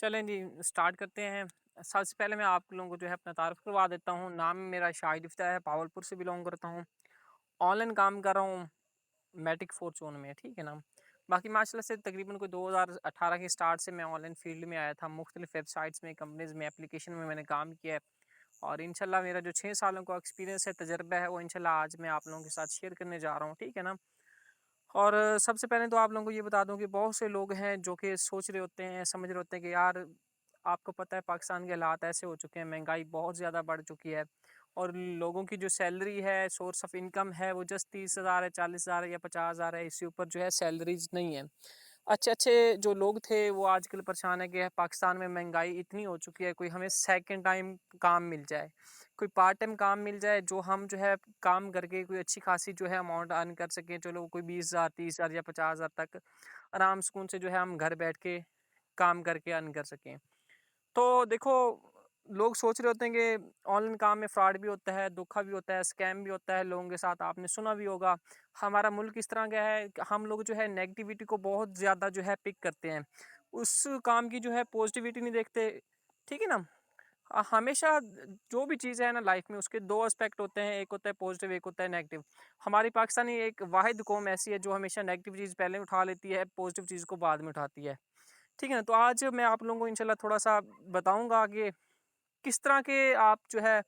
चलें जी, स्टार्ट करते हैं। सबसे पहले मैं आप लोगों को जो है अपना तारुफ़ करवा देता हूँ। नाम मेरा शाहिद इफ्ता है, भावलपुर से बिलॉन्ग करता हूँ। ऑनलाइन काम कर रहा हूँ मैटिक फ़ॉर्च्यून में, ठीक है ना? बाकी माशाल्लाह से तकरीबन कोई 2018 के स्टार्ट से मैं ऑनलाइन फ़ील्ड में आया था। मुख्तलिफ़ वेबसाइट्स में, कंपनीज़ में, एप्लीकेशन में मैंने काम किया है और इंशाल्लाह मेरा जो 6 सालों का एक्सपीरियंस है, तजुर्बा है, वो इंशाल्लाह आज मैं आप लोगों के साथ शेयर करने जा रहा हूँ, ठीक है ना? और सबसे पहले तो आप लोगों को ये बता दूँ कि बहुत से लोग हैं जो कि सोच रहे होते हैं, समझ रहे होते हैं कि यार आपको पता है पाकिस्तान के हालात ऐसे हो चुके हैं, महंगाई बहुत ज़्यादा बढ़ चुकी है और लोगों की जो सैलरी है, सोर्स ऑफ इनकम है वो जस्ट 30,000 है, 40,000 है या 50,000 है, इससे ऊपर जो है सैलरीज़ नहीं है। अच्छे-अच्छे जो लोग थे वो आजकल परेशान है कि पाकिस्तान में महंगाई इतनी हो चुकी है, कोई हमें सेकंड टाइम काम मिल जाए, कोई पार्ट टाइम काम मिल जाए जो हम जो है काम करके कोई अच्छी खासी जो है अमाउंट अर्न कर सकें। चलो कोई 20,000, 30,000 या 50,000 तक आराम सुकून से जो है हम घर बैठ के काम करके अर्न कर सकें। तो देखो, लोग सोच रहे होते हैं कि ऑनलाइन काम में फ्रॉड भी होता है, धोखा भी होता है, स्कैम भी होता है लोगों के साथ, आपने सुना भी होगा। हमारा मुल्क इस तरह का है कि हम लोग जो है नेगेटिविटी को बहुत ज़्यादा जो है पिक करते हैं। उस काम की जो है पॉजिटिविटी नहीं देखते, ठीक है ना? हमेशा जो भी चीज़ है ना लाइफ में उसके 2 एस्पेक्ट होते हैं, एक होता है पॉजिटिव, एक होता है नेगेटिव। हमारी पाकिस्तानी एक वाहिद कौम ऐसी है जो हमेशा नेगेटिव चीज़ पहले उठा लेती है, पॉजिटिव चीज़ को बाद में उठाती है। ठीक है ना? तो आज मैं आप लोगों को इंशाल्लाह थोड़ा-सा बताऊँगा कि किस तरह के आप जो है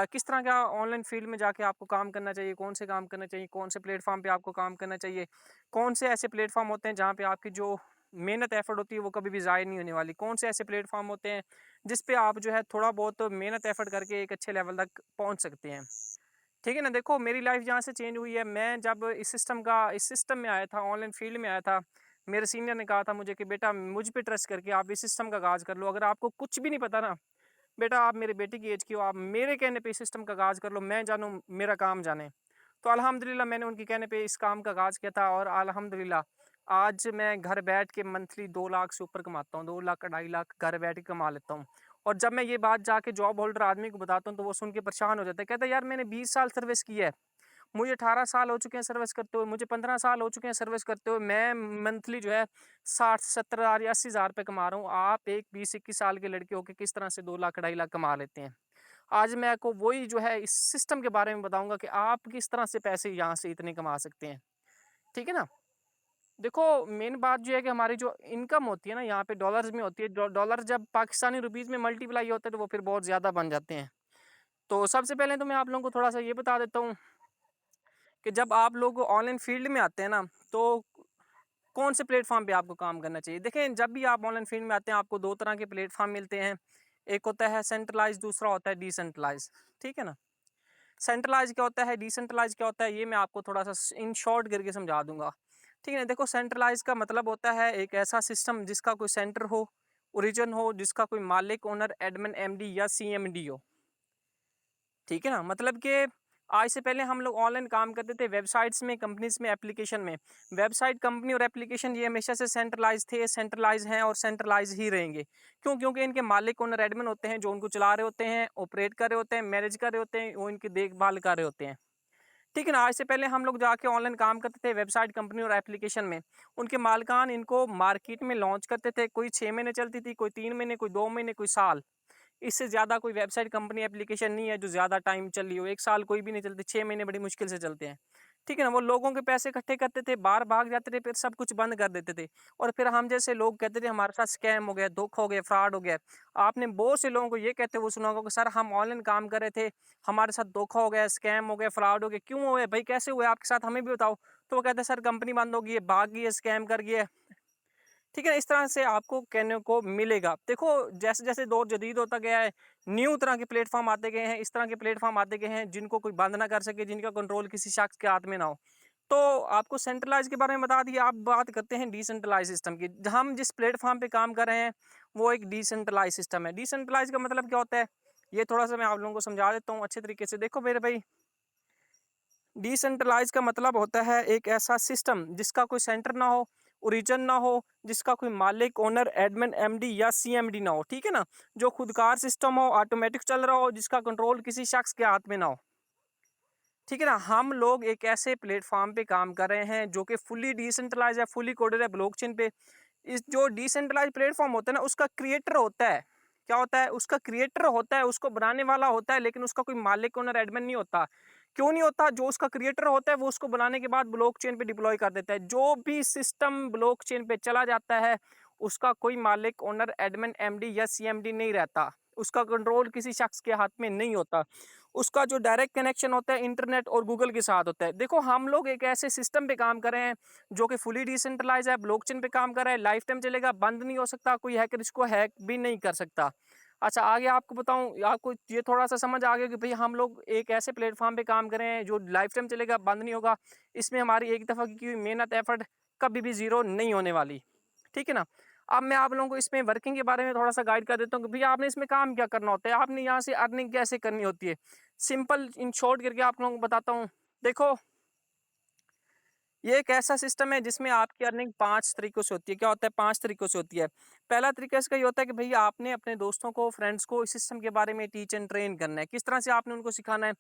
किस तरह का ऑनलाइन फ़ील्ड में जाके आपको काम करना चाहिए, कौन से काम करने चाहिए, कौन से प्लेटफ़ॉर्म पे आपको काम करना चाहिए, कौन से ऐसे प्लेटफ़ॉर्म होते हैं जहाँ पे आपकी जो मेहनत एफ़र्ट होती है वो कभी भी ज़ाया नहीं होने वाली, कौन से ऐसे प्लेटफ़ॉर्म होते हैं जिस पे आप जो है थोड़ा बहुत मेहनत एफ़र्ट करके एक अच्छे लेवल तक पहुँच सकते हैं। ठीक है ना? देखो, मेरी लाइफ़ जहाँ से चेंज हुई है, मैं जब इस सिस्टम में आया था, ऑनलाइन फ़ील्ड में आया था, मेरे सीनियर ने कहा था मुझे कि बेटा मुझ पे ट्रस्ट करके आप इस सिस्टम का आगाज़ कर लो। अगर आपको कुछ भी नहीं पता ना, बेटा आप मेरे बेटे की एज की हो, आप मेरे कहने पे इस सिस्टम का आगाज़ कर लो, मैं जानूँ मेरा काम जाने। तो अल्हम्दुलिल्लाह मैंने उनके कहने पे इस काम का आगाज़ किया था और अल्हम्दुलिल्लाह आज मैं घर बैठ के मंथली 2 लाख से ऊपर कमाता हूँ, 2 लाख का 2.5 लाख घर बैठ के कमा लेता हूँ। और जब मैं ये बात जाके जॉब होल्डर आदमी को बताता हूँ तो वो सुन के परेशान हो जाता है। कहता है यार मैंने 20 साल सर्विस की है, मुझे 18 साल हो चुके हैं सर्विस करते हुए, मुझे 15 साल हो चुके हैं सर्विस करते हुए, मैं मंथली जो है 60 से 70,000 या 80,000 रुपए कमा रहा हूँ। आप एक 20-21 साल के लड़के होके किस तरह से 2 लाख 2.5 लाख कमा लेते हैं। आज मैं आपको वही जो है इस सिस्टम के बारे में बताऊँगा कि आप किस तरह से पैसे यहाँ से इतने कमा सकते हैं। ठीक है ना? देखो, मेन बात जो है कि हमारी जो इनकम होती है ना यहाँ पे डॉलर्स में होती है। डॉलर जब पाकिस्तानी रुपीज़ में मल्टीप्लाई होते हैं तो वो फिर बहुत ज़्यादा बन जाते हैं। तो सबसे पहले तो मैं आप लोगों को थोड़ा-सा ये बता देता हूँ कि जब आप लोग ऑनलाइन फ़ील्ड में आते हैं ना, तो कौन से प्लेटफ़ॉर्म पे आपको काम करना चाहिए? देखें, जब भी आप ऑनलाइन फ़ील्ड में आते हैं, आपको 2 तरह के प्लेटफ़ॉर्म मिलते हैं। एक होता है सेंट्रलाइज़, दूसरा होता है डिसेंट्रलाइज़, ठीक है ना? सेंट्रलाइज़ क्या होता है, डिसेंट्रलाइज़ क्या होता है, ये मैं आपको थोड़ा-सा इन शॉर्ट करके समझा दूँगा। ठीक है ना? देखो, सेंट्रलाइज़ का मतलब होता है एक ऐसा सिस्टम जिसका कोई सेंटर हो, ओरिजिन हो, जिसका कोई मालिक, ओनर, एडमिन, एमडी या सीएमडी हो। ठीक है ना? मतलब कि आज से पहले हम लोग ऑनलाइन काम करते थे वेबसाइट्स में, कंपनीज़ में, एप्लीकेशन में। वेबसाइट, कंपनी और एप्लीकेशन ये हमेशा से सेंट्रलाइज़ थे, सेंट्रलाइज़ हैं और सेंट्रलाइज़ ही रहेंगे। क्यों? क्योंकि इनके मालिक, ओनर, एडमिन होते हैं जो उनको चला रहे होते हैं, ऑपरेट कर रहे होते हैं, मैनेज कर रहे होते हैं, वो इनकी देखभाल कर रहे होते हैं। ठीक है ना? आज से पहले हम लोग जाके ऑनलाइन काम करते थे वेबसाइट, कंपनी और एप्लीकेशन में। उनके मालिकान इनको मार्केट में लॉन्च करते थे। कोई 6 महीने चलती थी, कोई 3 महीने, कोई 2 महीने, कोई साल। इससे ज़्यादा कोई वेबसाइट, कंपनी, एप्लीकेशन नहीं है जो ज़्यादा टाइम चल रही हो। 1 साल कोई भी नहीं चलती, 6 महीने बड़ी मुश्किल से चलते हैं। ठीक है ना? वो लोगों के पैसे इकट्ठे करते थे, बाहर भाग जाते थे, फिर सब कुछ बंद कर देते थे और फिर हम जैसे लोग कहते थे हमारे साथ स्कैम हो गया, धोखा हो गया, फ्रॉड हो गया। आपने बहुत से लोगों को ये कहते हुए सुना होगा कि सर हम ऑनलाइन काम कर रहे थे, हमारे साथ धोखा हो गया, स्कैम हो गया, फ्रॉड हो गया। क्यों हुए भाई, कैसे हुए आपके साथ, हमें भी बताओ। तो वो कहते हैं सर कंपनी बंद हो गई है, भाग गई है, स्कैम कर गई है। ठीक है ना? इस तरह से आपको कहने को मिलेगा। देखो, जैसे-जैसे दौर जदीद होता गया है, न्यू तरह के प्लेटफ़ॉर्म आते गए हैं, इस तरह के प्लेटफ़ॉर्म आते गए हैं जिनको कोई बंद ना कर सके, जिनका कंट्रोल किसी शख्स के हाथ में ना हो। तो आपको सेंट्रलाइज़ के बारे में बता दिया, अब बात करते हैं डिसेंट्रलाइज़ सिस्टम की। हम जिस प्लेटफ़ॉर्म पे काम कर रहे हैं, वो एक डिसेंट्रलाइज़ सिस्टम है। डिसेंट्रलाइज़ का मतलब क्या होता है? ये थोड़ा-सा मैं आप लोगों को समझा देता हूँ अच्छे तरीके से। देखो मेरे भाई, डिसेंट्रलाइज़ का मतलब होता है एक ऐसा सिस्टम जिसका कोई सेंटर ना हो, ओरिजिन ना हो, जिसका कोई मालिक, ओनर, एडमिन, एमडी या सीएमडी ना हो, ठीक है ना? जो खुदकार सिस्टम हो, ऑटोमेटिक चल रहा हो, जिसका कंट्रोल किसी शख्स के हाथ में ना हो। ठीक है ना? हम लोग एक ऐसे प्लेटफ़ॉर्म पे काम कर रहे हैं जो कि फुली डिसेंट्रलाइज़ है, फुली कोडेड है ब्लॉकचेन पे। इस जो डिसेंट्रलाइज्ड प्लेटफ़ॉर्म होता है ना, उसका क्रिएटर होता है। क्या होता है? उसका क्रिएटर होता है, उसको बनाने वाला होता है, लेकिन उसका कोई मालिक ओनर एडमिन नहीं होता। क्यों नहीं होता? जो उसका क्रिएटर होता है वो उसको बनाने के बाद ब्लॉकचेन पे डिप्लॉय कर देता है। जो भी सिस्टम ब्लॉकचेन पे चला जाता है, उसका कोई मालिक ओनर एडमिन एमडी या सीएमडी नहीं रहता। उसका कंट्रोल किसी शख्स के हाथ में नहीं होता। उसका जो डायरेक्ट कनेक्शन होता है इंटरनेट और गूगल के साथ होता है। देखो, हम लोग एक ऐसे सिस्टम पे काम कर रहे हैं जो कि फुली डिसेंट्रलाइज है, ब्लॉकचेन पे काम कर रहा है, लाइफ टाइम चलेगा, बंद नहीं हो सकता, कोई हैकर इसको हैक भी नहीं कर सकता। अच्छा, आगे आपको बताऊं, आपको ये थोड़ा सा समझ आ गया कि भाई हम लोग एक ऐसे प्लेटफॉर्म पे काम कर रहे हैं जो लाइफ टाइम चलेगा, बंद नहीं होगा। इसमें हमारी एक दफ़ा की हुई मेहनत एफर्ट कभी भी ज़ीरो नहीं होने वाली। ठीक है ना? अब मैं आप लोगों को इसमें वर्किंग के बारे में थोड़ा सा गाइड कर देता हूँ कि भैया आपने इसमें काम क्या करना होता है, आपने यहाँ से अर्निंग कैसे करनी होती है। सिंपल इन शॉर्ट करके आप लोगों को बताता हूँ। देखो, ये एक ऐसा सिस्टम है जिसमें आपकी अर्निंग 5 तरीकों से होती है। क्या होता है? 5 तरीकों से होती है। पहला तरीका इसका ये होता है कि भई आपने अपने दोस्तों को, फ्रेंड्स को इस सिस्टम के बारे में टीच एंड ट्रेन करना है। किस तरह से आपने उनको सिखाना है?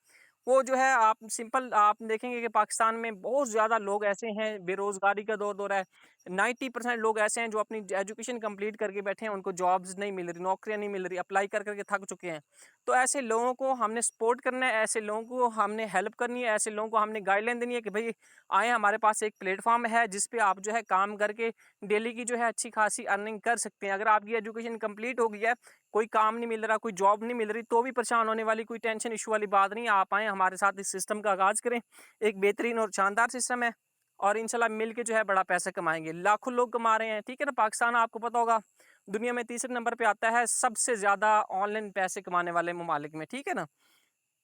वो जो है, आप सिंपल आप देखेंगे कि पाकिस्तान में बहुत ज़्यादा लोग ऐसे हैं, बेरोज़गारी का दौर है। 90% लोग ऐसे हैं जो अपनी एजुकेशन कंप्लीट करके बैठे हैं, उनको जॉब्स नहीं मिल रही, नौकरियाँ नहीं मिल रही, अप्लाई कर के थक चुके हैं। तो ऐसे लोगों को हमने सपोर्ट करना है, ऐसे लोगों को हमने हेल्प करनी है, ऐसे लोगों को हमने गाइडलाइन देनी है कि भई आएँ, हमारे पास एक प्लेटफ़ॉर्म है जिस पे आप जो है काम करके डेली की जो है अच्छी खासी अर्निंग कर सकते हैं। अगर आपकी एजुकेशन कंप्लीट हो गई है, कोई काम नहीं मिल रहा, कोई जॉब नहीं मिल रही, तो भी परेशान होने वाली कोई टेंशन इश्यू वाली बात नहीं है। आप आएँ, हमारे साथ इस सिस्टम का आगाज़ करें। एक बेहतरीन और शानदार सिस्टम है और इंशाल्लाह मिल के जो है बड़ा पैसा कमाएँगे। लाखों लोग कमा रहे हैं, ठीक है ना? पाकिस्तान आपको पता होगा दुनिया में तीसरे नंबर पे आता है सबसे ज़्यादा ऑनलाइन पैसे कमाने वाले ममालिक में, ठीक है ना?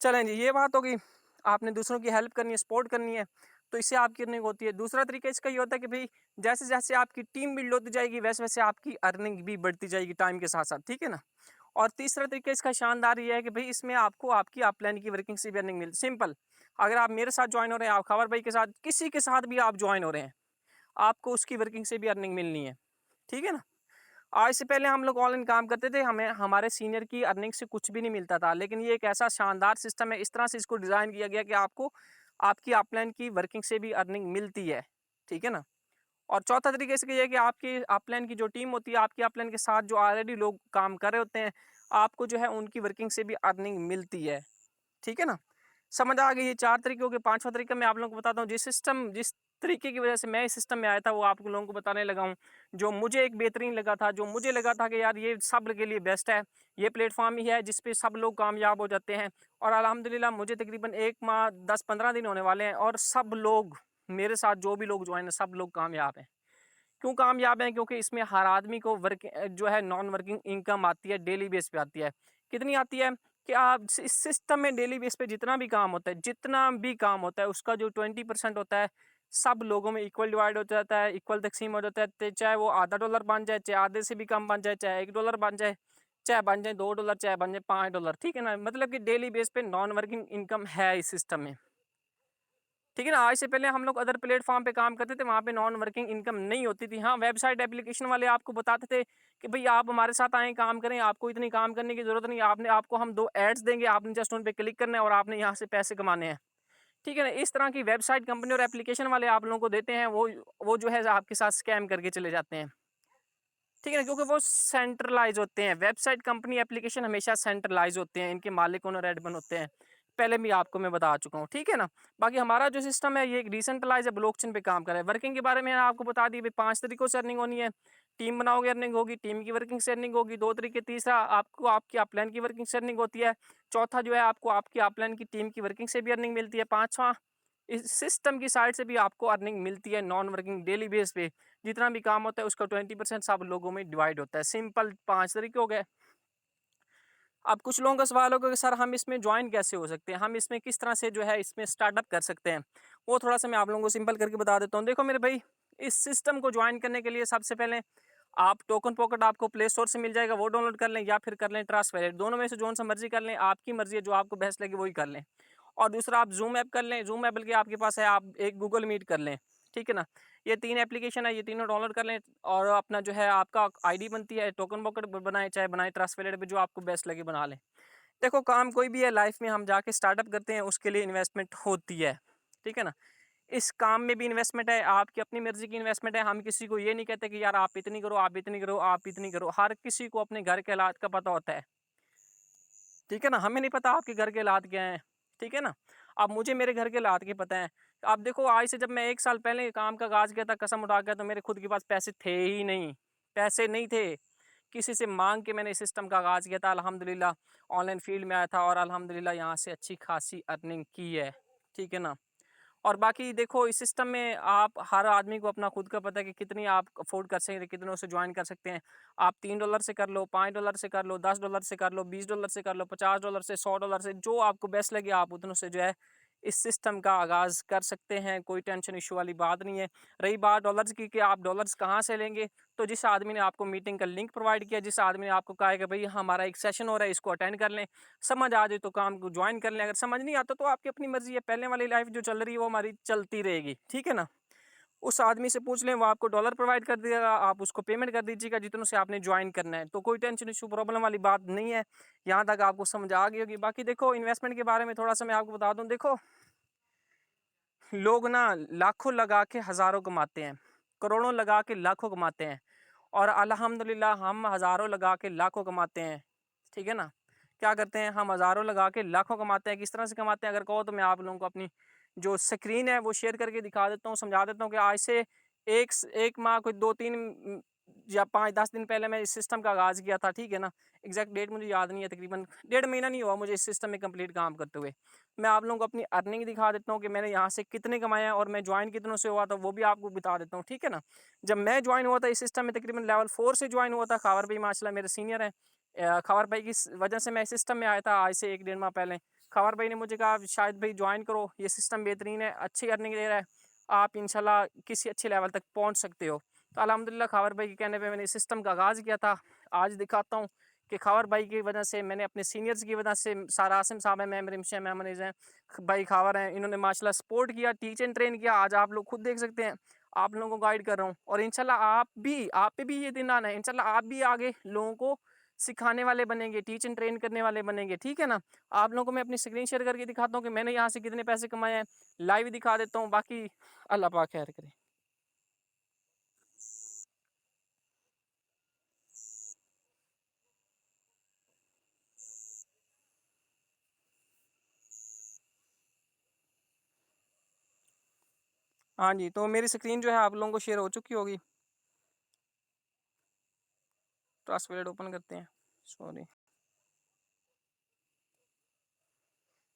चलें जी, ये बात हो गई। आपने दूसरों की हेल्प करनी है, सपोर्ट करनी है, तो इससे आपकी अर्निंग होती है। दूसरा तरीका इसका ये होता है कि भई जैसे-जैसे आपकी टीम बिल्ड होती जाएगी, वैसे-वैसे आपकी अर्निंग भी बढ़ती जाएगी टाइम के साथ-साथ, ठीक है ना? और तीसरा तरीका इसका शानदार ये है कि भई इसमें आपको आपकी अपलाइन की वर्किंग से भी अर्निंग मिल सिंपल। अगर आप मेरे साथ जॉइन हो रहे हैं, आप खबर भाई के साथ, किसी के साथ भी आप जॉइन हो रहे हैं, आपको उसकी वर्किंग से भी अर्निंग मिलनी है, ठीक है ना? आज से पहले हम लोग ऑनलाइन काम करते थे, हमें हमारे सीनियर की अर्निंग से कुछ भी नहीं मिलता था, लेकिन ये एक ऐसा शानदार सिस्टम है, इस तरह से इसको डिज़ाइन किया गया कि आपको आपकी अपलाइन की वर्किंग से भी अर्निंग मिलती है, ठीक है ना? और चौथा तरीका इसका ये है कि आपकी अपलाइन की जो टीम होती है, आपकी अपलाइन के साथ जो ऑलरेडी लोग काम कर रहे होते हैं, आपको जो है उनकी वर्किंग से भी अर्निंग मिलती है, ठीक है ना? समझ आ गई। ये 4 तरीके हो गए। 5वां तरीका मैं आप लोगों को बताता हूँ। जिस तरीके की वजह से मैं इस सिस्टम में आया था, वो आप लोगों को बताने लगा हूँ। जो मुझे एक बेहतरीन लगा था, जो मुझे लगा था कि यार ये सब के लिए बेस्ट है। ये प्लेटफ़ॉर्म ही है जिस पे सब लोग कामयाब हो जाते हैं और अल्हम्दुलिल्लाह मुझे तकरीबन 1 माह 10-15 दिन होने वाले हैं और सब लोग मेरे साथ जो भी लोग जॉइन हैं, सब लोग कामयाब हैं। क्यों कामयाब हैं? क्योंकि इसमें हर आदमी को जो है नॉन वर्किंग इनकम आती है, डेली बेस पे आती है। कितनी आती है? कि आप इस सिस्टम में डेली बेस पे जितना भी काम होता है उसका जो 20% होता है, सब लोगों में इक्वल डिवाइड हो जाता है, इक्वल तक़सीम हो जाता है। चाहे वो आधा डॉलर बन जाए, चाहे आधे से भी कम बन जाए, चाहे $1 बन जाए, चाहे बन जाए $2, चाहे बन जाए $5, ठीक है ना? मतलब कि डेली बेस पे नॉन वर्किंग इनकम है इस सिस्टम में। ठीक है ना? आज से पहले हम लोग अदर प्लेटफ़ॉर्म पे काम करते थे, वहाँ पे नॉन वर्किंग इनकम नहीं होती थी। हाँ, वेबसाइट एप्लीकेशन वाले आपको बताते थे कि भई आप हमारे साथ आएँ, काम करें, आपको इतनी काम करने की ज़रूरत नहीं है। आपको हम 2 एड्स देंगे, आपने जस्ट उन पे क्लिक करना है और आपने यहाँ से पैसे कमाने हैं। ठीक है ना? इस तरह की वेबसाइट कंपनी और एप्लीकेशन वाले आप लोगों को देते हैं, वो जो है आपके साथ स्कैम करके चले जाते हैं। ठीक है ना? क्योंकि वो सेंट्रलाइज़ होते हैं। वेबसाइट कंपनी एप्लीकेशन हमेशा सेंट्रलाइज़ होते हैं, इनके मालिक ओनर एडमिन होते हैं। पहले भी आपको मैं बता चुका हूँ, ठीक है ना? बाकी हमारा जो सिस्टम है ये एक डिसेंट्रलाइज़ है, ब्लॉकचेन पे काम कर रहा है। वर्किंग के बारे में आपको बता दी भई 5 तरीकों से अर्निंग होनी है। टीम बनाओगे अर्निंग होगी, टीम की वर्किंग से अर्निंग होगी, 2 तरीके। तीसरा आपको आपकी अपलाइन की वर्किंग से अर्निंग होती है। चौथा जो है आपको आपकी अपलाइन की टीम की वर्किंग से भी अर्निंग मिलती है। पाँचवाँ, इस सिस्टम की साइड से भी आपको अर्निंग मिलती है नॉन वर्किंग डेली बेस पे। जितना भी काम होता है उसका 20% सब लोगों में डिवाइड होता है। सिंपल 5 तरीके हो गए। अब कुछ लोगों का सवाल होगा कि सर हम इसमें जॉइन कैसे हो सकते हैं? हम इसमें किस तरह से जो है इसमें स्टार्टअप कर सकते हैं? वो थोड़ा-सा मैं आप लोगों को सिंपल करके बता देता हूँ। देखो मेरे भाई, इस सिस्टम को जॉइन करने के लिए सबसे पहले आप टोकन पॉकेट आपको प्ले स्टोर से मिल जाएगा, वो डाउनलोड कर लें या फिर कर लें ट्रस्ट वैलेट। दोनों में से जौन-सा मर्ज़ी कर लें, आपकी मर्ज़ी है, जो आपको बेस्ट लगे वही कर लें। और दूसरा आप ज़ूम ऐप कर लें, ज़ूम ऐप बल्कि आपके पास है, आप एक गूगल मीट कर लें, ठीक है ना? ये 3 एप्लीकेशन है, ये तीनों डाउनलोड कर लें और अपना जो है आपका आईडी बनती है, टोकन पॉकेट बनाएँ, चाहे बनाएँ ट्रस्ट वैलेट पे, जो आपको बेस्ट लगे बना लें। देखो, काम कोई भी है लाइफ में, हम जाके स्टार्टअप करते हैं उसके लिए इन्वेस्टमेंट होती है, ठीक है ना? इस काम में भी इन्वेस्टमेंट है, आपकी अपनी मर्जी की इन्वेस्टमेंट है। हम किसी को ये नहीं कहते कि यार आप इतनी करो, आप इतनी करो, आप इतनी करो। हर किसी को अपने घर के हालात का पता होता है, ठीक है ना। हमें नहीं पता आपके घर के हालात क्या हैं, ठीक है ना। अब मुझे मेरे घर के हालात के पता है। आप देखो, आज से जब मैं 1 साल पहले काम का आगाज़ किया था, कसम उठा के, तो मेरे खुद के पास पैसे थे ही नहीं, पैसे नहीं थे। किसी से माँग के मैंने इस सिस्टम का आगाज़ किया था। अल्हम्दुलिल्लाह ऑनलाइन फ़ील्ड में आया था और अल्हम्दुलिल्लाह यहाँ से अच्छी खासी अर्निंग की है, ठीक है ना। और बाकी देखो, इस सिस्टम में आप, हर आदमी को अपना खुद का पता है कि कितनी आप अफ़ोर्ड कर सकते हैं, कितनों से जॉइन कर सकते हैं। आप $3 से कर लो, $5 से कर लो, $10 से कर लो, $20 से कर लो, $50 से, $100 से, जो आपको बेस्ट लगे आप उतनों से जो है इस सिस्टम का आगाज़ कर सकते हैं। कोई टेंशन इश्यू वाली बात नहीं है। रही बात डॉलर्स की कि आप डॉलर्स कहाँ से लेंगे, तो जिस आदमी ने आपको मीटिंग का लिंक प्रोवाइड किया, जिस आदमी ने आपको कहा है कि भई हमारा एक सेशन हो रहा है, इसको अटेंड कर लें, समझ आ जाए तो काम को ज्वाइन कर लें, अगर समझ नहीं आता तो आपकी अपनी मर्ज़ी है। पहले वाली लाइफ जो चल रही है वो हमारी चलती रहेगी, ठीक है ना। उस आदमी से पूछ लें, वो आपको डॉलर प्रोवाइड कर देगा, आप उसको पेमेंट कर दीजिएगा जितनों से आपने ज्वाइन करना है। तो कोई टेंशन इशू प्रॉब्लम वाली बात नहीं है। यहाँ तक आपको समझ आ गई होगी। बाकी देखो, इन्वेस्टमेंट के बारे में थोड़ा सा मैं आपको बता दूं। देखो, लोग ना लाखों लगा के हज़ारों कमाते हैं, करोड़ों लगा के लाखों कमाते हैं, और अल्हम्दुलिल्लाह हम हज़ारों लगा के लाखों कमाते हैं, ठीक है ना। क्या करते हैं, हम हज़ारों लगा के लाखों कमाते हैं। किस तरह से कमाते हैं, अगर कहो तो मैं आप लोगों को अपनी जो स्क्रीन है वो शेयर करके दिखा देता हूँ, समझा देता हूँ कि आज से एक माह, कोई 2-3 या 5-10 दिन पहले मैं इस सिस्टम का आगाज़ किया था, ठीक है ना। एग्जैक्ट डेट मुझे याद नहीं है, तकरीबन 1.5 महीना नहीं हुआ मुझे इस सिस्टम में कंप्लीट काम करते हुए। मैं आप लोगों को अपनी अर्निंग दिखा देता हूँ कि मैंने यहाँ से कितने कमाए हैं, और मैं ज्वाइन कितनों से हुआ था वो भी आपको बता देता हूँ, ठीक है ना। जब मैं ज्वाइन हुआ था इस सिस्टम में, तकरीबन लेवल 4 से ज्वाइन हुआ था। खबर भाई माशाल्लाह मेरे सीनियर हैं। खबर भाई की वजह से मैं इस सिस्टम में आया था आज से 1-1.5 माह पहले। खबर भाई ने मुझे कहा शायद भाई ज्वाइन करो, ये सिस्टम बेहतरीन है, अच्छी अर्निंग दे रहा है, आप इंशाल्लाह किसी अच्छे लेवल तक पहुँच सकते हो। तो अल्हम्दुलिल्लाह खबर भाई के कहने पे मैंने इस सिस्टम का आगाज़ किया था। आज दिखाता हूँ कि खबर भाई की वजह से, मैंने अपने सीनियर्स की वजह से, सार आसिम साहब हैं, मेमोरी से मेमोरीज हैं, भाई खबर हैं, इन्होंने माशाल्लाह सपोर्ट किया, टीच एंड ट्रेन किया। आज आप लोग खुद देख सकते हैं, आप लोगों को गाइड कर रहा हूँ, और इंशाल्लाह आप पे भी ये दिन आना है। इंशाल्लाह आप भी आगे लोगों को सिखाने वाले बनेंगे, टीच एंड ट्रेन करने वाले बनेंगे, ठीक है ना। आप लोगों को मैं अपनी स्क्रीन शेयर करके दिखाता हूँ कि मैंने यहाँ से कितने पैसे कमाए हैं, लाइव दिखा देता हूँ। बाकी अल्लाह पाक खैर करे। हाँ जी, तो मेरी स्क्रीन जो है आप लोगों को शेयर हो चुकी होगी। ट्रस्ट वॉलेट ओपन करते हैं, सॉरी,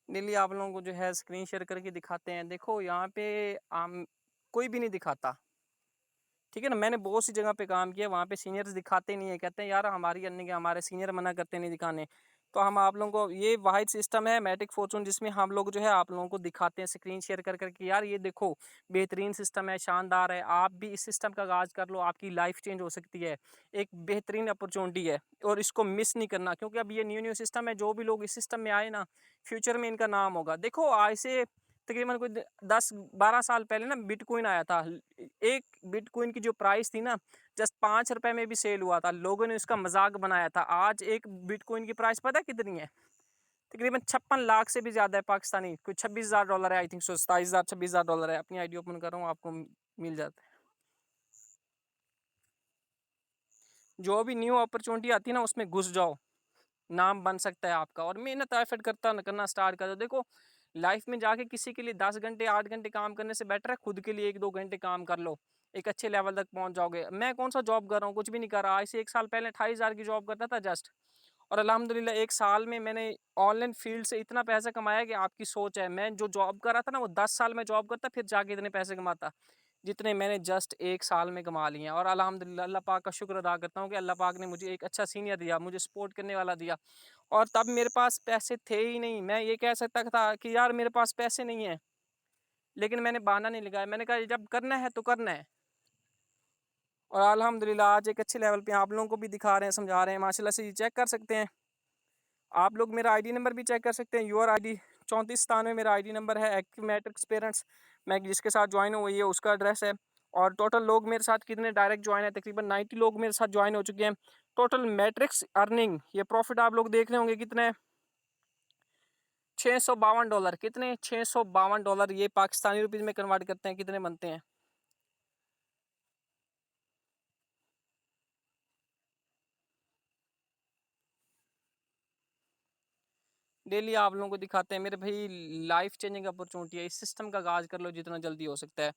डेली आप लोगों को जो है स्क्रीन शेयर करके दिखाते हैं। देखो यहाँ पे आम कोई भी नहीं दिखाता, ठीक है ना। मैंने बहुत सी जगह पे काम किया, वहाँ पे सीनियर्स दिखाते नहीं है, कहते हैं यार हमारी अन्य के हमारे सीनियर मना करते नहीं दिखाने। तो हम आप लोगों को, ये वाहिद सिस्टम है मैटिक फॉर्चून, जिसमें हम लोग जो है आप लोगों को दिखाते हैं स्क्रीन शेयर कर करके, यार ये देखो बेहतरीन सिस्टम है, शानदार है, आप भी इस सिस्टम का आगाज़ कर लो, आपकी लाइफ चेंज हो सकती है। एक बेहतरीन अपॉर्चुनिटी है, और इसको मिस नहीं करना, क्योंकि अब ये न्यू न्यू सिस्टम है। जो भी लोग इस सिस्टम में आए ना, फ्यूचर में इनका नाम होगा। देखो आज से तकरीबन कोई 10-12 साल पहले ना बिटकॉइन आया था। एक बिटकॉइन की जो प्राइस थी ना, जस्ट ₹5 में भी सेल हुआ था, लोगों ने उसका मजाक बनाया था। आज एक बिटकॉइन की प्राइस पता है कितनी है? तकरीबन 56 लाख से भी ज़्यादा है पाकिस्तानी, कोई $26,000 है, आई थिंक सो, 27,000 $26,000 है। अपनी आईडी ओपन कर रहा हूँ, आपको मिल जाता है। जो भी न्यू अपॉर्चुनिटी आती है ना, उसमें घुस जाओ, नाम बन सकता है आपका, और मेहनत एफर्ट करना स्टार्ट कर दो। देखो, लाइफ में जाके किसी के लिए 10 घंटे 8 घंटे काम करने से बेटर है खुद के लिए 1-2 घंटे काम कर लो, एक अच्छे लेवल तक पहुंच जाओगे। मैं कौन सा जॉब कर रहा हूँ, कुछ भी नहीं कर रहा। आज से 1 साल पहले 28,000 की जॉब करता था जस्ट, और अल्हम्दुलिल्लाह 1 साल में मैंने ऑनलाइन फील्ड से इतना पैसा कमाया कि आपकी सोच है। मैं जो जॉब कर रहा था ना, वो 10 साल में जॉब करता फिर जाके इतने पैसे कमाता, जितने मैंने जस्ट 1 साल में कमा लिए हैं। और अल्हम्दुलिल्लाह अल्लाह पाक का शुक्र अदा करता हूँ कि अल्लाह पाक ने मुझे एक अच्छा सीनियर दिया, मुझे सपोर्ट करने वाला दिया। और तब मेरे पास पैसे थे ही नहीं, मैं ये कह सकता था कि यार मेरे पास पैसे नहीं है, लेकिन मैंने बहाना नहीं लगाया, मैंने कहा जब करना है तो करना है। और अल्हम्दुलिल्लाह आज एक अच्छे लेवल पे आप लोगों को भी दिखा रहे हैं, समझा रहे हैं, माशाल्लाह से चेक कर सकते हैं। आप लोग मेरा आईडी नंबर भी चेक कर सकते हैं, यूर आईडी 3497 मेरा आईडी नंबर है। एक्टिव मैट्रिक्स पेरेंट्स, मैं जिसके साथ ज्वाइन हुई है उसका एड्रेस है। और टोटल लोग मेरे साथ कितने डायरेक्ट ज्वाइन है, तकरीबन 90 लोग मेरे साथ ज्वाइन हो चुके हैं। टोटल मैट्रिक्स अर्निंग, ये प्रॉफिट आप लोग देख रहे होंगे कितने $652 कितने? $652 ये पाकिस्तानी रुपीज में कन्वर्ट करते हैं कितने बनते हैं? डेली आप लोगों को दिखाते हैं मेरे भाई, लाइफ चेंजिंग अपॉर्चुनिटी है। इस सिस्टम का आगाज कर लो जितना जल्दी हो सकता है,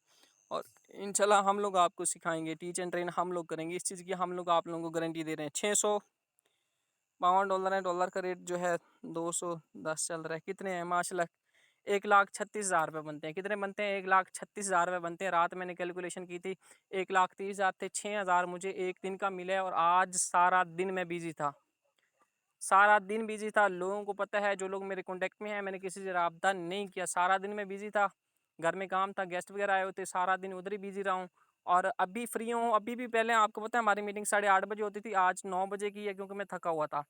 और इंशाल्लाह हम लोग आपको सिखाएंगे, टीच एंड ट्रेन हम लोग करेंगे। इस चीज़ की हम लोग आप लोगों को गारंटी दे रहे हैं। $652 है। डॉलर का रेट जो है 210 चल रहा है। कितने हैं माशाल्लाह? 1,36,000 रुपये बनते हैं। कितने बनते हैं? 1,36,000 रुपये बनते हैं। रात मैंने कैलकुलेशन की थी, 1,30,000 थे, 6,000 मुझे एक दिन का मिला है। और आज सारा दिन मैं बिजी था, सारा दिन बिजी था। लोगों को पता है, जो लोग मेरे कांटेक्ट में हैं, मैंने किसी से रब्ता नहीं किया। सारा दिन मैं बिजी था, घर में काम था, गेस्ट वगैरह आए होते, सारा दिन उधर ही बिजी रहा हूँ। और अभी फ्री हूँ। अभी भी पहले आपको पता है हमारी मीटिंग 8:30 बजे होती थी, आज 9 बजे की है, क्योंकि मैं थका हुआ था।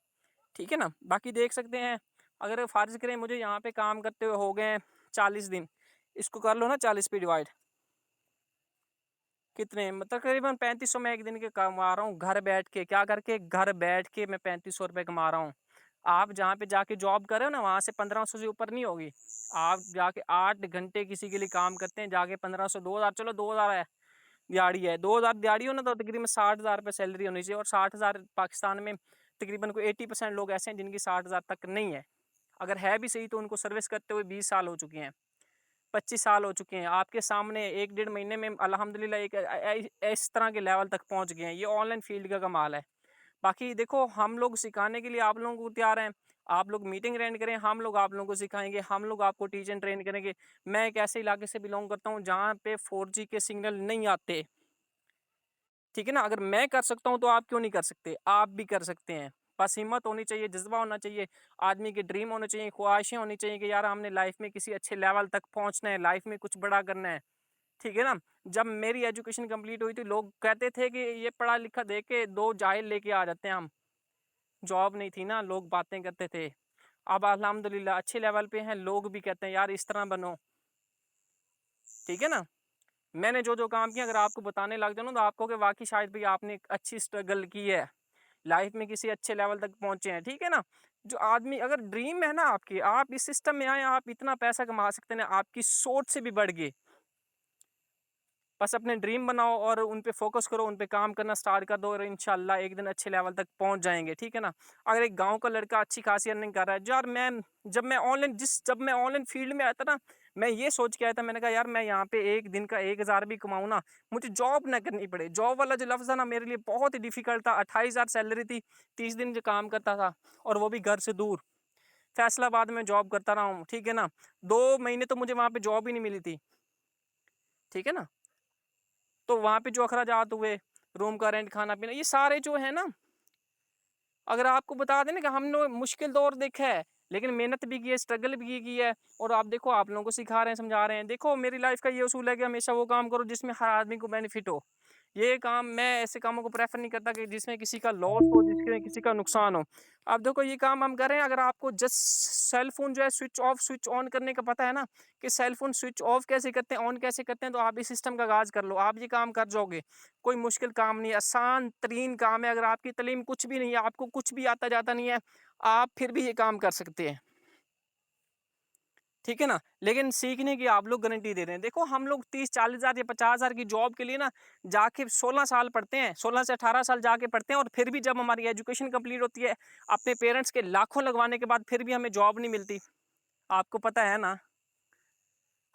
ठीक है ना? बाकी देख सकते हैं, अगर फ़र्ज़ करें मुझे यहाँ पे काम करते हुए हो गए 40 दिन, इसको कर लो ना 40 पे डिवाइड, कितने मतलब तकरीबन 3500 मैं एक दिन के कमा रहा हूँ घर बैठ के। क्या करके? घर बैठ के मैं 3500 रुपये कमा रहा हूँ। आप जहाँ पे जाके जॉब कर रहे हो ना, वहाँ से 1500 से ऊपर नहीं होगी। आप जाके 8 घंटे किसी के लिए काम करते हैं, जाके 1500, 2000, चलो 2000 है, दिहाड़ी है, 2000 दिहाड़ी हो ना, तो तकरीबन 60,000 रुपये सैलरी होनी चाहिए। और 60,000 पाकिस्तान में तकरीबन कोई 80% लोग ऐसे हैं जिनकी 60,000 तक नहीं है। अगर है भी सही तो उनको सर्विस करते हुए 20 साल हो चुके हैं, 25 साल हो चुके हैं। आपके सामने 1 डेढ़ महीने में अल्हम्दुलिल्लाह एक इस तरह के लेवल तक पहुंच गए हैं। ये ऑनलाइन फील्ड का कमाल है। बाकी देखो, हम लोग सिखाने के लिए आप लोगों को तैयार हैं। आप लोग मीटिंग अटेंड करें, हम लोग आप लोगों को सिखाएंगे, हम लोग आपको टीच एंड ट्रेन करेंगे। मैं एक ऐसे इलाके से बिलोंग करता हूँ जहाँ पे 4G के सिग्नल नहीं आते। ठीक है ना? अगर मैं कर सकता हूँ तो आप क्यों नहीं कर सकते? आप भी कर सकते हैं। बस हिम्मत होनी चाहिए, जज्बा होना चाहिए, आदमी के ड्रीम होने चाहिए, ख्वाहिशें होनी चाहिए कि यार हमने लाइफ में किसी अच्छे लेवल तक पहुंचना है, लाइफ में कुछ बड़ा करना है। ठीक है ना? जब मेरी एजुकेशन कंप्लीट हुई थी, लोग कहते थे कि ये पढ़ा लिखा देख के दो जाहिल लेके आ जाते हैं हम। जॉब नहीं थी ना, लोग बातें करते थे। अब अल्हम्दुलिल्लाह अच्छे लेवल पे हैं, लोग भी कहते हैं यार इस तरह बनो। ठीक है ना? मैंने जो जो काम किया, अगर आपको बताने लग जाऊँ ना, तो आपको कि वाकई शायद भाई आपने एक अच्छी स्ट्रगल की है, लाइफ में किसी अच्छे लेवल तक पहुंचे हैं। ठीक है ना? जो आदमी, अगर ड्रीम है ना आपकी, आप इस सिस्टम में आए, आप इतना पैसा कमा सकते हैं ना, आपकी सोच से भी बढ़ गए। बस अपने ड्रीम बनाओ और उन पे फोकस करो, उन पे काम करना स्टार्ट कर दो, और इंशाल्लाह एक दिन अच्छे लेवल तक पहुंच जाएंगे। ठीक है ना? अगर एक गांव का लड़का अच्छी खासी अर्निंग कर रहा है, यार मैं जब मैं ऑनलाइन फील्ड में आया था ना, मैं ये सोच के आया था, मैंने कहा यार मैं यहाँ पे एक दिन का 1,000 भी कमाऊँ ना, मुझे जॉब ना करनी पड़े। जॉब वाला जो लफ्ज़ है ना, मेरे लिए बहुत ही डिफिकल्ट था। 28,000 सैलरी थी, 30 दिन जो काम करता था, और वो भी घर से दूर, फैसलाबाद में जॉब करता रहा हूँ। ठीक है ना? 2 महीने तो मुझे वहाँ पे जॉब ही नहीं मिली थी। ठीक है ना? तो वहाँ पे जो अखराजात हुए, रूम का रेंट, खाना पीना, ये सारे जो है ना, अगर आपको बता दें ना कि हमने मुश्किल दौर देखा है, लेकिन मेहनत भी की है, स्ट्रगल भी की है, और आप देखो आप लोगों को सिखा रहे हैं, समझा रहे हैं। देखो मेरी लाइफ का ये उसूल है कि हमेशा वो काम करो जिसमें हर आदमी को बेनिफिट हो। ये काम, मैं ऐसे कामों को प्रेफर नहीं करता कि जिसमें किसी का लॉस हो, जिसमें किसी का नुकसान हो। अब देखो ये काम हम कर रहे हैं, अगर आपको जस्ट सेल फोन जो है स्विच ऑफ स्विच ऑन करने का पता है ना, कि सेल फोन स्विच ऑफ कैसे करते हैं, ऑन कैसे करते हैं, तो आप इस सिस्टम का आगाज कर लो, आप ये काम कर जाओगे। कोई मुश्किल काम नहीं है, आसान तरीन काम है। अगर आपकी तालीम कुछ भी नहीं है, आपको कुछ भी आता जाता नहीं है, आप फिर भी ये काम कर सकते हैं। ठीक है ना? लेकिन सीखने की आप लोग गारंटी दे रहे हैं। देखो हम लोग 30-40 हज़ार या 50 हज़ार की जॉब के लिए ना जाके 16 साल पढ़ते हैं, 16 से 18 साल जाके पढ़ते हैं, और फिर भी जब हमारी एजुकेशन कंप्लीट होती है, अपने पेरेंट्स के लाखों लगवाने के बाद फिर भी हमें जॉब नहीं मिलती। आपको पता है ना?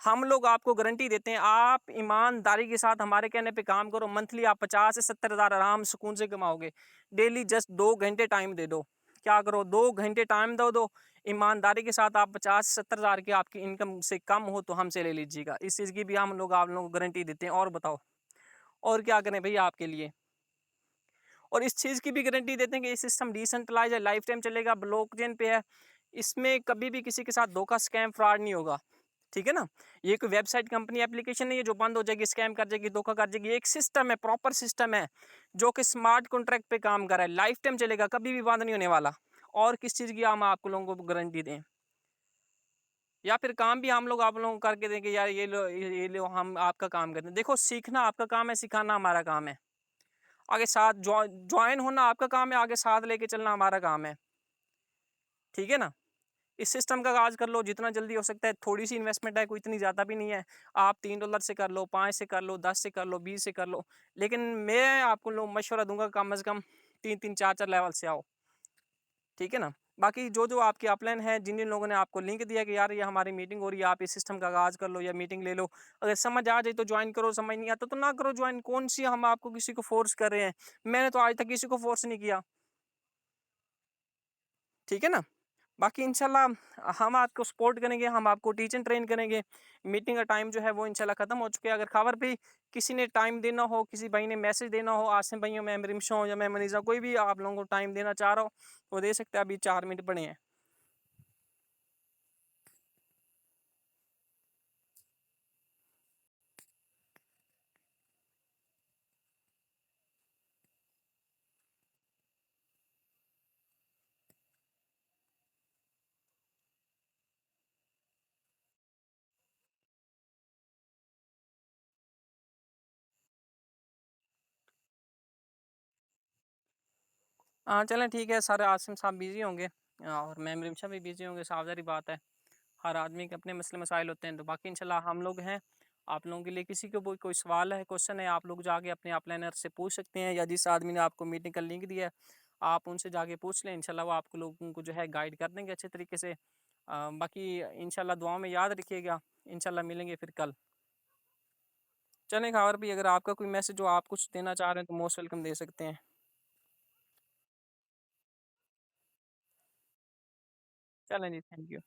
हम लोग आपको गारंटी देते हैं, आप ईमानदारी के साथ हमारे कहने पे काम करो, मंथली आप 50 से 70 हज़ार आराम सुकून से कमाओगे। डेली जस्ट 2 घंटे टाइम दे दो। क्या करो? 2 घंटे टाइम दो। ईमानदारी के साथ आप 50 से 70 हज़ार की आपकी इनकम से कम हो तो हमसे ले लीजिएगा। इस चीज़ की भी हम लोग आप लोगों को गारंटी देते हैं। और बताओ, और क्या करें भैया आपके लिए? और इस चीज़ की भी गारंटी देते हैं कि ये सिस्टम डिसेंट्रलाइज है, लाइफ टाइम चलेगा, ब्लॉकचेन पे है। इसमें कभी भी किसी के साथ धोखा, स्कैम, फ्रॉड नहीं होगा। ठीक है ना? ये कोई वेबसाइट, कंपनी, एप्लीकेशन नहीं है जो बंद हो जाएगी, स्कैम कर जाएगी, धोखा कर जाएगी। ये एक सिस्टम है, प्रॉपर सिस्टम है, जो कि स्मार्ट कॉन्ट्रैक्ट पे काम कर रहा है, लाइफ टाइम चलेगा, कभी भी बंद नहीं होने वाला। और किस चीज़ की हम आप लोगों को गारंटी दें? या फिर काम भी हम लोग आप लोगों को करके दें कि यार ये लो हम आपका काम करते हैं। देखो सीखना आपका काम है, सिखाना हमारा काम है। आगे साथ ज्वाइन होना आपका काम है, आगे साथ लेके चलना हमारा काम है। ठीक है ना? इस सिस्टम का आगाज़ कर लो जितना जल्दी हो सकता है, थोड़ी-सी इन्वेस्टमेंट है, कोई इतनी ज़्यादा भी नहीं है। आप $3 से कर लो, 5 से कर लो, 10 से कर लो, 20 से कर लो। लेकिन मैं आपको मशवरा दूँगा कम से कम 3-3 4-4 लेवल से आओ, ठीक है ना? बाकी जो-जो आपके अपलाइन है, जिन-जिन लोगों ने आपको लिंक दिया कि यार ये हमारी मीटिंग हो रही है, आप इस सिस्टम का आगाज़ कर लो या मीटिंग ले लो। अगर समझ आ जाए तो जॉइन करो, समझ नहीं आता तो ना करो जॉइन। कौन-सी हम आपको किसी को फ़ोर्स कर रहे हैं? मैंने तो आज तक किसी को फ़ोर्स नहीं किया, ठीक है ना? बाकी इंशाल्लाह हम आपको सपोर्ट करेंगे, हम आपको टीच एंड ट्रेन करेंगे। मीटिंग का टाइम जो है वो इंशाल्लाह ख़त्म हो चुका है। अगर खबर पे किसी ने टाइम देना हो, किसी भाई ने मैसेज देना हो, आसिम भाई हो, मैं रिमशो हूँ या मैं मनीज़ा, कोई भी आप लोगों को टाइम देना चाह रहा हो, वो दे सकता है। अभी 4 मिनट पड़े हैं। हाँ, चलें ठीक है, सर आसिम साहब बिज़ी होंगे और मैम रिमशा भी बिज़ी होंगे, साफ-ज़ाहिर बात है। हर आदमी के अपने मसले-मसाइल होते हैं, तो बाकी इंशाल्लाह हम लोग हैं, आप लोगों के लिए। किसी को कोई कोई सवाल है, क्वेश्चन है, आप लोग जाके अपने अपलाइनर से पूछ सकते हैं, या जिस आदमी ने आपको मीटिंग का लिंक दिया है, आप उनसे जाके पूछ लें। इंशाल्लाह वो आपको लोगों को जो है गाइड कर देंगे अच्छे तरीके से। बाकी इंशाल्लाह दुआओं में याद रखिएगा। इंशाल्लाह मिलेंगे फिर कल। चलें ख़ावर भी, अगर आपका कोई मैसेज हो, आप कुछ देना चाह रहे हैं, तो मोस्ट वेलकम दे सकते हैं। चलें जी, थैंक यू।